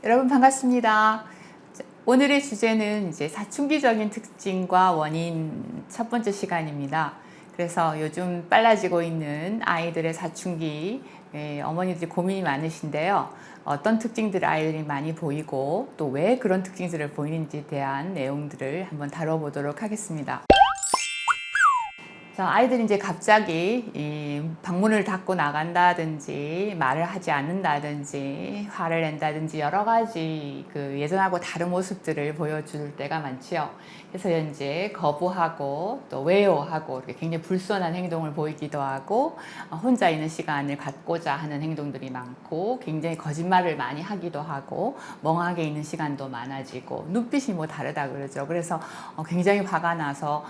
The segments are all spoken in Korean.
여러분 반갑습니다. 오늘의 주제는 이제 사춘기적인 특징과 원인 첫 번째 시간입니다. 그래서 요즘 빨라지고 있는 아이들의 사춘기, 어머니들이 고민이 많으신데요. 어떤 특징들을 아이들이 많이 보이고 또 왜 그런 특징들을 보이는지에 대한 내용들을 한번 다뤄보도록 하겠습니다. 자, 아이들이 이제 갑자기 이 방문을 닫고 나간다든지 말을 하지 않는다든지 화를 낸다든지 여러 가지 그 예전하고 다른 모습들을 보여줄 때가 많지요. 그래서 이제 거부하고 또 왜요 하고 이렇게 굉장히 불손한 행동을 보이기도 하고 혼자 있는 시간을 갖고자 하는 행동들이 많고 굉장히 거짓말을 많이 하기도 하고 멍하게 있는 시간도 많아지고 눈빛이 뭐 다르다 그러죠. 그래서 굉장히 화가 나서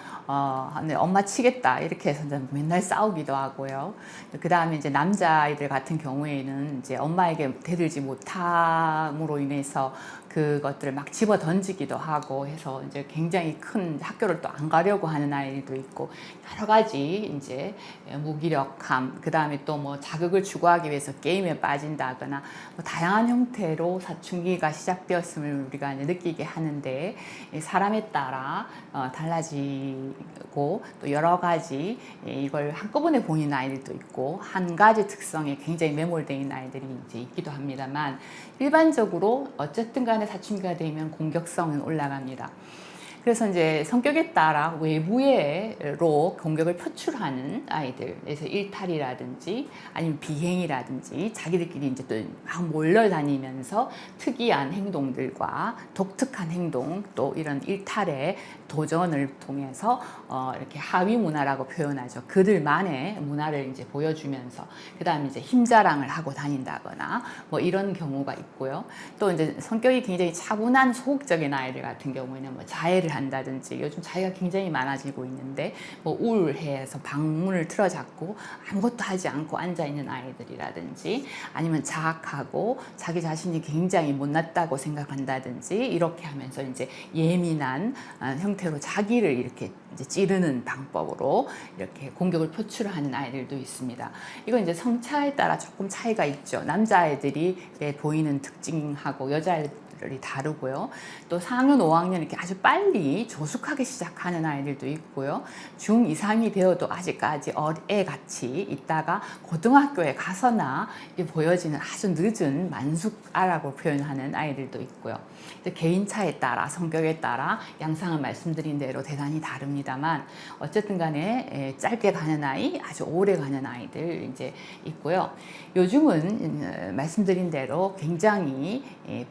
엄마 치겠다 이렇게 해서 맨날 싸우기도 하고요. 그 다음에 이제 남자아이들 같은 경우에는 이제 엄마에게 대들지 못함으로 인해서 그것들을 막 집어 던지기도 하고 해서 이제 굉장히 큰 학교를 또 안 가려고 하는 아이도 있고 여러 가지 이제 무기력함, 그 다음에 또 뭐 자극을 추구하기 위해서 게임에 빠진다거나 뭐 다양한 형태로 사춘기가 시작되었음을 우리가 이제 느끼게 하는데 사람에 따라 달라지고 또 여러 가지 이걸 한꺼번에 보이는 아이들도 있고 한 가지 특성에 굉장히 매몰되어 있는 아이들이 이제 있기도 합니다만 일반적으로 어쨌든 간에 사춘기가 되면 공격성은 올라갑니다. 그래서 이제 성격에 따라 외부로 공격을 표출하는 아이들, 그래서 일탈이라든지 아니면 비행이라든지 자기들끼리 이제 또 막 몰려다니면서 특이한 행동들과 독특한 행동 또 이런 일탈의 도전을 통해서 이렇게 하위 문화라고 표현하죠. 그들만의 문화를 이제 보여주면서 그 다음에 이제 힘자랑을 하고 다닌다거나 뭐 이런 경우가 있고요. 또 이제 성격이 굉장히 차분한 소극적인 아이들 같은 경우에는 뭐 자해를 한다든지 요즘 자해가 굉장히 많아지고 있는데 뭐 우울해서 방문을 틀어잡고 아무것도 하지 않고 앉아 있는 아이들이라든지 아니면 자학하고 자기 자신이 굉장히 못났다고 생각한다든지 이렇게 하면서 이제 예민한 형태로 자기를 이렇게 이제 찌르는 방법으로 이렇게 공격을 표출하는 아이들도 있습니다. 이건 이제 성차에 따라 조금 차이가 있죠. 남자아이들이 보이는 특징하고 여자아이들이 다르고요. 또 4학년, 5학년 이렇게 아주 빨리 조숙하게 시작하는 아이들도 있고요. 중 이상이 되어도 아직까지 애같이 있다가 고등학교에 가서나 보여지는 아주 늦은 만숙아라고 표현하는 아이들도 있고요. 개인차에 따라 성격에 따라 양상은 말씀드린 대로 대단히 다릅니다만 어쨌든 간에 짧게 가는 아이, 아주 오래 가는 아이들 이제 있고요. 요즘은 말씀드린 대로 굉장히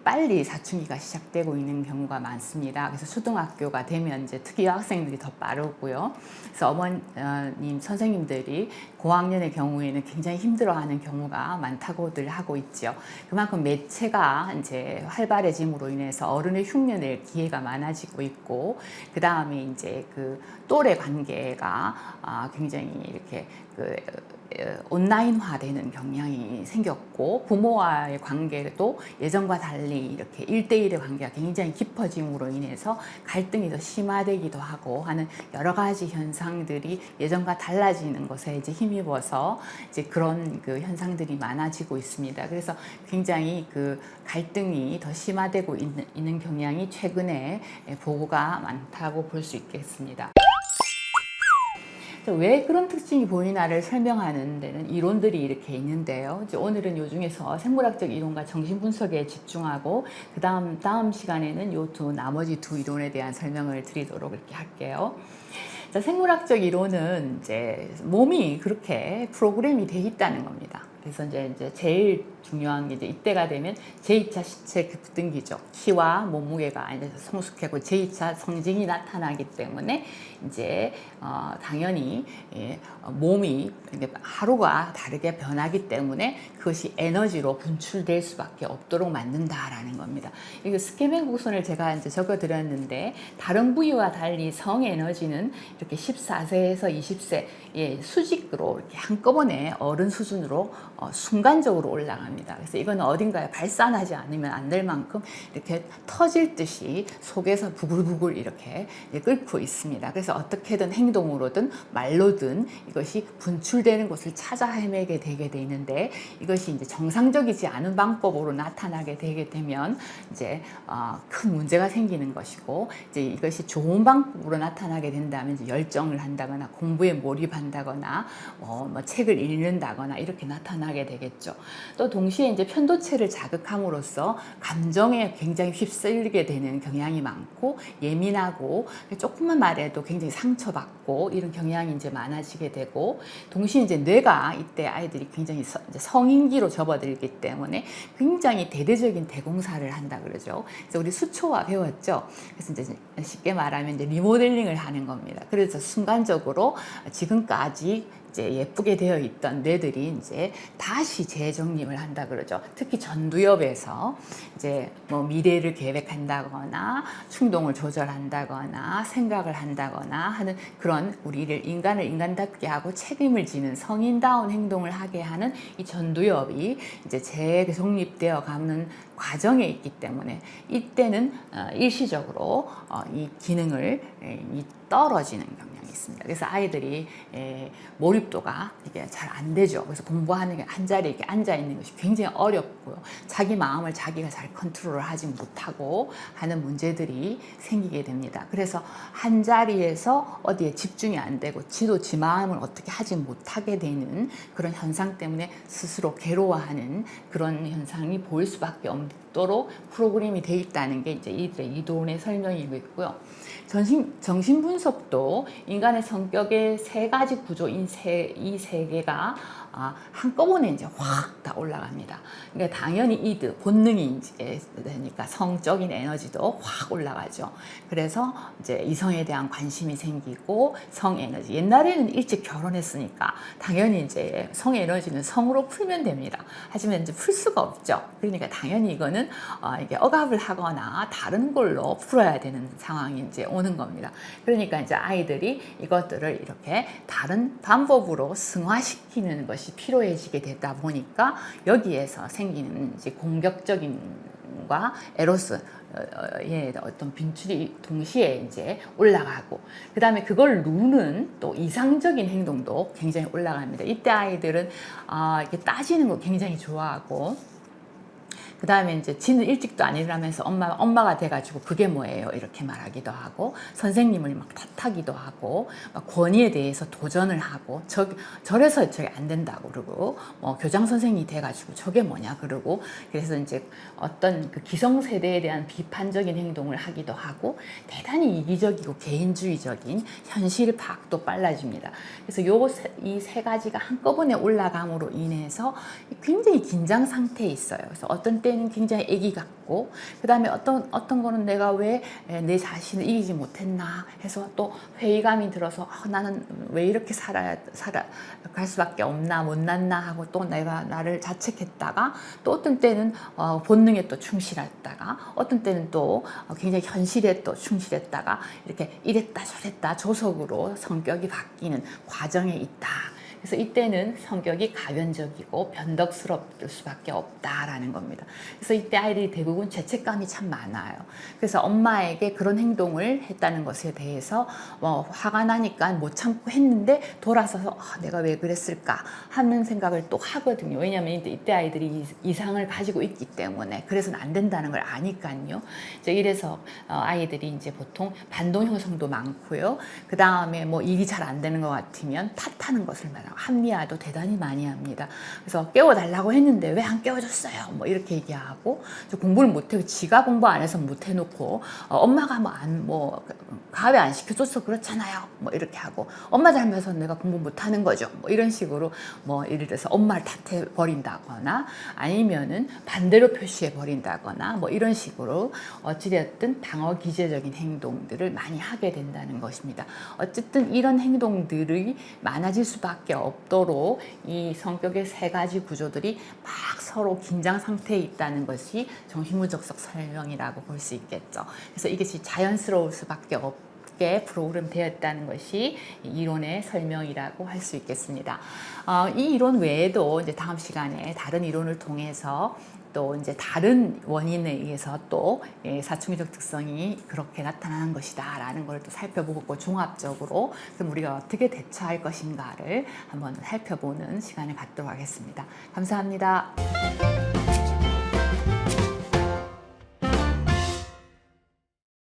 빨리 사춘기가 시작되고 있는 경우가 많습니다. 그래서 초등학교가 되면 이제 특히 여학생들이 더 빠르고요. 그래서 어머님, 선생님들이 고학년의 경우에는 굉장히 힘들어하는 경우가 많다고들 하고 있죠. 그만큼 매체가 이제 활발해짐으로 인해서 어른의 흉내낼 기회가 많아지고 있고, 그 다음에 이제 그 또래 관계가 굉장히 이렇게 온라인화되는 경향이 생겼고 부모와의 관계도 예전과 달리 이렇게 1대1의 관계가 굉장히 깊어짐으로 인해서 갈등이 더 심화되기도 하고 하는 여러 가지 현상들이 예전과 달라지는 것에 이제 힘입어서 이제 그런 그 현상들이 많아지고 있습니다. 그래서 굉장히 그 갈등이 더 심화되고 있는 경향이 최근에 보고가 많다고 볼 수 있겠습니다. 왜 그런 특징이 보이나를 설명하는 데는 이론들이 이렇게 있는데요. 이제 오늘은 요 중에서 생물학적 이론과 정신분석에 집중하고 다음 시간에는 나머지 두 이론에 대한 설명을 드리도록 이렇게 할게요. 자, 생물학적 이론은 이제 몸이 그렇게 프로그램이 돼 있다는 겁니다. 그래서 이제 제일 중요한 게 이제 이때가 되면 제2차 시체 급등기죠. 키와 몸무게가 이제 성숙하고 제2차 성징이 나타나기 때문에 이제 당연히 몸이 하루가 다르게 변하기 때문에 그것이 에너지로 분출될 수밖에 없도록 만든다라는 겁니다. 이거 스케메 곡선을 제가 이제 적어드렸는데 다른 부위와 달리 성 에너지는 이렇게 14세에서 20세 수직으로 이렇게 한꺼번에 어른 수준으로 순간적으로 올라갑니다. 그래서 이건 어딘가에 발산하지 않으면 안 될 만큼 이렇게 터질 듯이 속에서 부글부글 이렇게 끓고 있습니다. 그래서 어떻게든 행동으로든 말로든 이것이 분출되는 곳을 찾아 헤매게 되게 되는데, 이것이 이제 정상적이지 않은 방법으로 나타나게 되게 되면 이제 큰 문제가 생기는 것이고, 이제 이것이 좋은 방법으로 나타나게 된다면 이제 열정을 한다거나 공부에 몰입한다거나 뭐 책을 읽는다거나 이렇게 나타나게 되겠죠. 또 동시에 이제 편도체를 자극함으로써 감정에 굉장히 휩쓸리게 되는 경향이 많고, 예민하고 조금만 말해도 굉장히 상처받고 이런 경향이 이제 많아지게 되고, 동시에 이제 뇌가 이때 아이들이 굉장히 이제 성인기로 접어들기 때문에 굉장히 대대적인 대공사를 한다 그러죠. 그래서 우리 수초와 배웠죠. 그래서 이제 쉽게 말하면 이제 리모델링을 하는 겁니다. 그래서 순간적으로 지금까지 이제 예쁘게 되어 있던 뇌들이 이제 다시 재정립을 한다 그러죠. 특히 전두엽에서 이제 뭐 미래를 계획한다거나 충동을 조절한다거나 생각을 한다거나 하는 그런 우리를 인간을 인간답게 하고 책임을 지는 성인다운 행동을 하게 하는 이 전두엽이 이제 재정립되어 가는 과정에 있기 때문에 이때는 일시적으로 이 기능을 떨어지는 경향이 있습니다. 그래서 아이들이 몰입도가 이게 잘 안 되죠. 그래서 공부하는 게 한 자리에 이렇게 앉아 있는 것이 굉장히 어렵고요. 자기 마음을 자기가 잘 컨트롤을 하지 못하고 하는 문제들이 생기게 됩니다. 그래서 한 자리에서 어디에 집중이 안 되고 지도 지 마음을 어떻게 하지 못하게 되는 그런 현상 때문에 스스로 괴로워하는 그런 현상이 보일 수밖에 없도록 프로그램이 되어 있다는 게 이제 이들의 이론의 설명이고 있고요. 정신 분석도 인간의 성격의 세 가지 구조인 이 세 개가 한꺼번에 이제 확 다 올라갑니다. 그러니까 당연히 이드 본능이 이제 되니까 성적인 에너지도 확 올라가죠. 그래서 이제 이성에 대한 관심이 생기고 성 에너지. 옛날에는 일찍 결혼했으니까 당연히 이제 성 에너지는 성으로 풀면 됩니다. 하지만 이제 풀 수가 없죠. 그러니까 당연히 이거는 이게 억압을 하거나 다른 걸로 풀어야 되는 상황이 이제 오는 겁니다. 그러니까 이제 아이들이 이것들을 이렇게 다른 방법으로 승화시키는 것이 필요해지게 되다 보니까 여기에서 생기는 이제 공격적인과 에로스 의 어떤 빈출이 동시에 이제 올라가고, 그 다음에 그걸 누는 또 이상적인 행동도 굉장히 올라갑니다. 이때 아이들은 이렇게 따지는 거 굉장히 좋아하고, 그 다음에 이제 지는 일찍도 안 일어나면서 엄마가 돼가지고 그게 뭐예요? 이렇게 말하기도 하고, 선생님을 막 탓하기도 하고, 막 권위에 대해서 도전을 하고, 저래서 저게 안 된다고 그러고, 교장 선생님이 돼가지고 저게 뭐냐 그러고, 그래서 이제 어떤 그 기성세대에 대한 비판적인 행동을 하기도 하고, 대단히 이기적이고 개인주의적인 현실 파악도 빨라집니다. 그래서 이 세 가지가 한꺼번에 올라감으로 인해서 굉장히 긴장 상태에 있어요. 그래서 어떤 때는 굉장히 애기 같고, 그 다음에 어떤 거는 내가 왜 내 자신을 이기지 못했나 해서 또 회의감이 들어서 나는 왜 이렇게 살아갈 수밖에 없나, 못났나 하고 또 내가 나를 자책했다가, 또 어떤 때는 본능에 또 충실했다가, 어떤 때는 또 굉장히 현실에 또 충실했다가, 이렇게 이랬다 저랬다 조석으로 성격이 바뀌는 과정에 있다. 그래서 이때는 성격이 가변적이고 변덕스럽을 수밖에 없다라는 겁니다. 그래서 이때 아이들이 대부분 죄책감이 참 많아요. 그래서 엄마에게 그런 행동을 했다는 것에 대해서 화가 나니까 못 참고 했는데 돌아서서 내가 왜 그랬을까 하는 생각을 또 하거든요. 왜냐하면 이때 아이들이 이상을 가지고 있기 때문에, 그래서는 안 된다는 걸 아니까요. 이래서 아이들이 이제 보통 반동 형성도 많고요. 그 다음에 뭐 일이 잘 안 되는 것 같으면 탓하는 것을 말하고, 합리화도 대단히 많이 합니다. 그래서 깨워달라고 했는데 왜 안 깨워줬어요? 뭐 이렇게 얘기하고, 공부를 못해고 지가 공부 안 해서 못해놓고 엄마가 가회 안 시켜줘서 그렇잖아요. 뭐 이렇게 하고, 엄마 잘못해서 내가 공부 못하는 거죠. 뭐 이런 식으로 예를 들어서 엄마를 탓해 버린다거나 아니면은 반대로 표시해 버린다거나 뭐 이런 식으로 어찌되었든 방어 기제적인 행동들을 많이 하게 된다는 것입니다. 어쨌든 이런 행동들이 많아질 수밖에 없도록 이 성격의 세 가지 구조들이 막 서로 긴장 상태에 있다는 것이 정신분석적 설명이라고 볼 수 있겠죠. 그래서 이것이 자연스러울 수밖에 맞게 프로그램 되었다는 것이 이론의 설명이라고 할 수 있겠습니다. 이 이론 외에도 이제 다음 시간에 다른 이론을 통해서 또 이제 다른 원인에 의해서 또 사춘기적 특성이 그렇게 나타나는 것이다라는 걸 또 살펴보고 종합적으로 그럼 우리가 어떻게 대처할 것인가를 한번 살펴보는 시간을 갖도록 하겠습니다. 감사합니다.